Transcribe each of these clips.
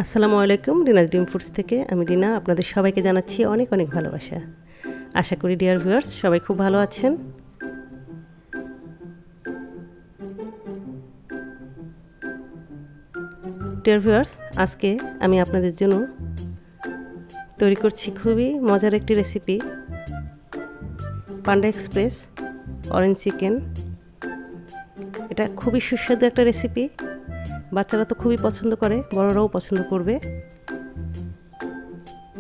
আসসালামু আলাইকুম, রিনাজ ডিম ফুডস থেকে আমি রিনা আপনাদের সবাইকে জানাচ্ছি অনেক অনেক ভালোবাসা। আশা করি ডিয়ার ভিউয়ার্স সবাই খুব ভালো আছেন। ডিয়ার ভিউয়ার্স, আজকে আমি আপনাদের জন্য তৈরি করছি খুবই মজার একটি রেসিপি, পান্ডা এক্সপ্রেস অরেঞ্জ চিকেন। এটা খুবই সুস্বাদু একটা রেসিপি, বাচ্চারা তো খুবই পছন্দ করে, বড়রাও পছন্দ করবে।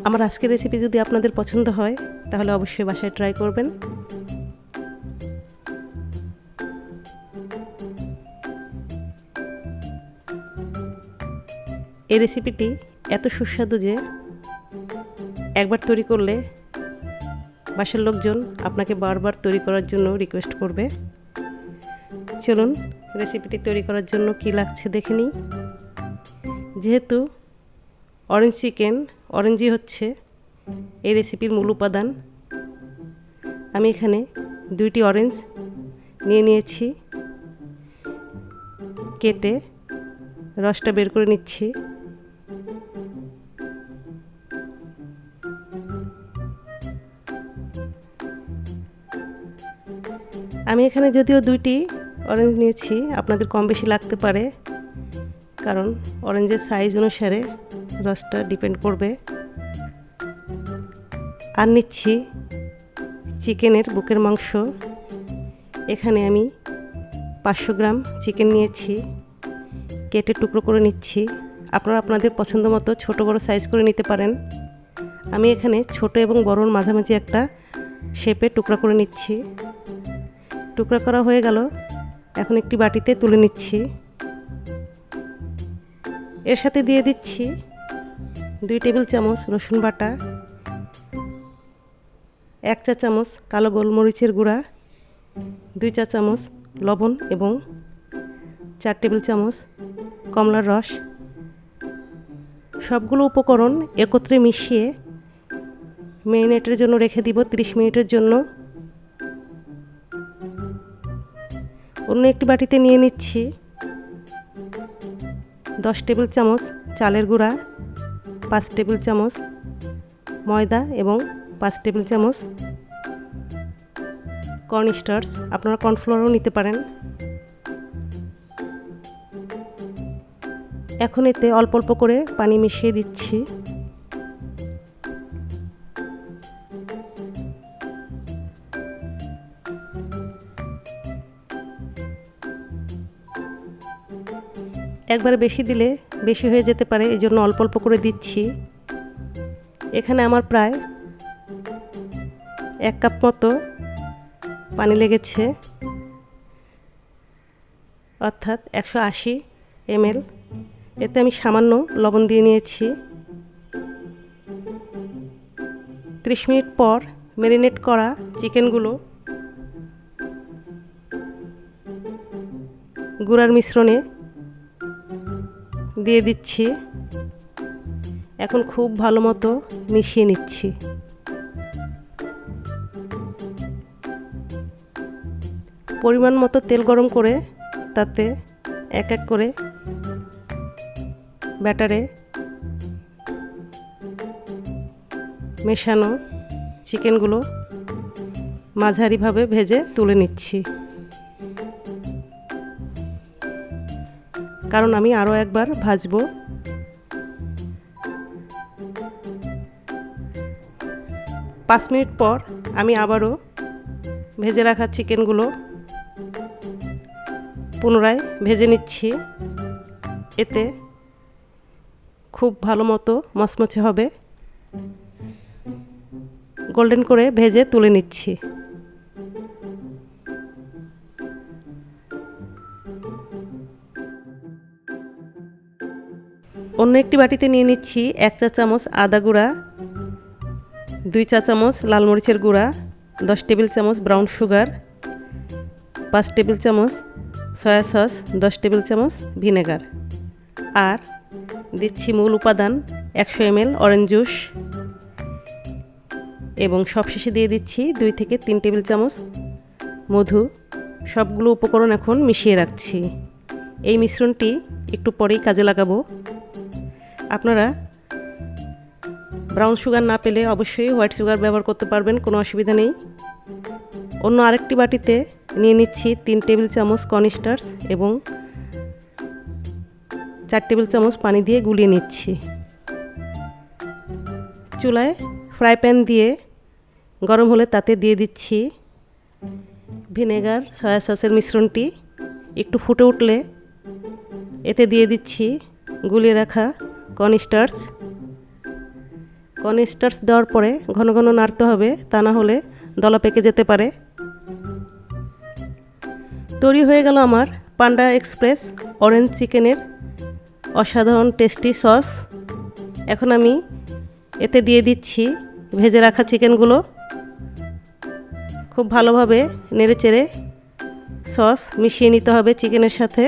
আমার আজকের রেসিপি যদি আপনাদের পছন্দ হয় তাহলে অবশ্যই বাসায় ট্রাই করবেন। এই রেসিপিটি এত সুস্বাদু যে একবার তৈরি করলে বাসার লোকজন আপনাকে বারবার তৈরি করার জন্য রিকোয়েস্ট করবে। চলুন রেসিপিটি তৈরি করার জন্য কি লাগছে দেখে নিই। যেহেতু অরেঞ্জ চিকেন, অরেঞ্জই হচ্ছে এই রেসিপির মূল উপাদান, আমি এখানে 2টি অরেঞ্জ নিয়েছি। কেটে রসটা বের করে নিচ্ছি। আমি এখানে যদিও 2টি অরেঞ্জ নিয়েছি, আপনাদের কম বেশি লাগতে পারে, কারণ অরেঞ্জের সাইজ অনুসারে রসটা ডিপেন্ড করবে। আর নিচ্ছি চিকেনের বুকের মাংস। এখানে আমি 500 গ্রাম চিকেন নিয়েছি, কেটে টুকরো করে নিচ্ছি। আপনারা আপনাদের পছন্দ মতো ছোটো বড়ো সাইজ করে নিতে পারেন। আমি এখানে ছোট এবং বড়োর মাঝামাঝি একটা শেপে টুকরা করে নিচ্ছি। টুকরা করা হয়ে গেল, এখন একটি বাটিতে তুলে নিচ্ছি। এর সাথে দিয়ে দিচ্ছি 2 টেবিল চামচ রসুন বাটা, 1 চা চামচ কালো গোলমরিচের গুঁড়া, 2 চা চামচ লবণ এবং 4 টেবিল চামচ কমলার রস। সবগুলো উপকরণ একত্রে মিশিয়ে ম্যারিনেটের জন্য রেখে দিব 30 মিনিটের জন্য। অন্য একটি বাটিতে নিয়ে নিচ্ছি 10 টেবিল চামচ চালের গুঁড়া, 5 টেবিল চামচ ময়দা এবং 5 টেবিল চামচ কর্নস্টার্চ, আপনারা কর্নফ্লাওয়ারও নিতে পারেন। এখন এতে অল্প অল্প করে পানি মিশিয়ে দিচ্ছি। একবারে বেশি দিলে বেশি হয়ে যেতে পারে, এই জন্য অল্প অল্প করে দিচ্ছি। এখানে আমার প্রায় 1 কাপ মতো পানি লেগেছে, অর্থাৎ 180 ml। এতে আমি সামান্য লবণ দিয়ে নিয়েছি। 30 মিনিট পর ম্যারিনেট করা চিকেনগুলো গুঁড়ার মিশ্রণে দিয়ে দিচ্ছি। এখন খুব ভালো মতো মিশিয়ে নিচ্ছি। পরিমাণ মতো তেল গরম করে তাতে এক এক করে ব্যাটারে মেশানো চিকেনগুলো মাঝারিভাবে ভেজে তুলে নিচ্ছি, কারণ আমি আরও একবার ভাজবো। পাঁচ মিনিট পর আমি আবারও ভেজে রাখা চিকেনগুলো পুনরায় ভেজে নিচ্ছি। এতে খুব ভালো মতো মচমচে হবে। গোল্ডেন করে ভেজে তুলে নিচ্ছি। অন্য একটি বাটিতে নিয়ে নিচ্ছি 1 চা চামচ আদা গুঁড়া, 2 চা চামচ লাল মরিচের গুঁড়া, 10 টেবিল চামচ ব্রাউন সুগার, 5 টেবিল চামচ সয়া সস, 10 টেবিল চামচ ভিনেগার, আর দিচ্ছি মূল উপাদান 100 ml অরেঞ্জ জুস, এবং সবশেষে দিয়ে দিচ্ছি 2 থেকে 3 টেবিল চামচ মধু। সবগুলো উপকরণ এখন মিশিয়ে রাখছি। এই মিশ্রণটি একটু পরেই কাজে লাগাবো। আপনারা ব্রাউন সুগার না পেলে অবশ্যই হোয়াইট সুগার ব্যবহার করতে পারবেন, কোনো অসুবিধা নেই। অন্য আরেকটি বাটিতে নিয়ে নিচ্ছি 3 টেবিল চামচ কর্নস্টার্চ এবং 4 টেবিল চামচ পানি দিয়ে গুলিয়ে নিচ্ছি। চুলায় ফ্রাই প্যান দিয়ে গরম হলে তাতে দিয়ে দিচ্ছি ভিনেগার সয়া সসের মিশ্রণটি। একটু ফুটে উঠলে এতে দিয়ে দিচ্ছি গুলিয়ে রাখা কর্নস্টার্চ। কর্নস্টার্চ দেওয়ার পরে ঘন ঘন নাড়তে হবে, তা না হলে দলা পেকে যেতে পারে। তৈরি হয়ে গেল আমার পান্ডা এক্সপ্রেস অরেঞ্জ চিকেনের অসাধারণ টেস্টি সস। এখন আমি এতে দিয়ে দিচ্ছি ভেজে রাখা চিকেনগুলো। খুব ভালোভাবে নেড়েচেড়ে সস মিশিয়ে নিতে হবে চিকেনের সাথে।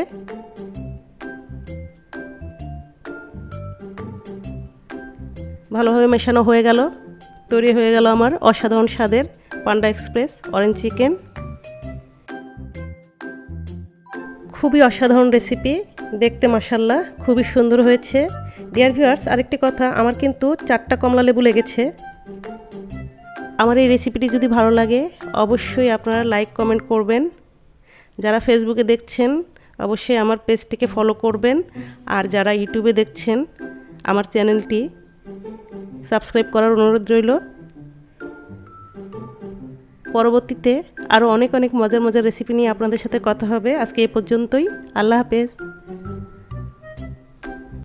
ভালোভাবে মেশানো হয়ে গেল, তৈরি হয়ে গেল আমার অসাধারণ স্বাদের পান্ডা এক্সপ্রেস অরেঞ্জ চিকেন। খুবই অসাধারণ রেসিপি, দেখতে মাশাআল্লাহ খুবই সুন্দর হয়েছে। ডিয়ার ভিউয়ার্স, আরেকটি কথা, আমার কিন্তু 4টা কমলা লেবু লেগেছে। আমার এই রেসিপিটি যদি ভালো লাগে অবশ্যই আপনারা লাইক কমেন্ট করবেন। যারা ফেসবুকে দেখছেন অবশ্যই আমার পেজটিকে ফলো করবেন, আর যারা ইউটিউবে দেখছেন আমার চ্যানেলটি সাবস্ক্রাইব করার অনুরোধ রইল। পরবর্তীতে আরও অনেক অনেক মজার মজার রেসিপি নিয়ে আপনাদের সাথে কথা হবে। আজকে এই পর্যন্তই, আল্লাহ হাফেজ।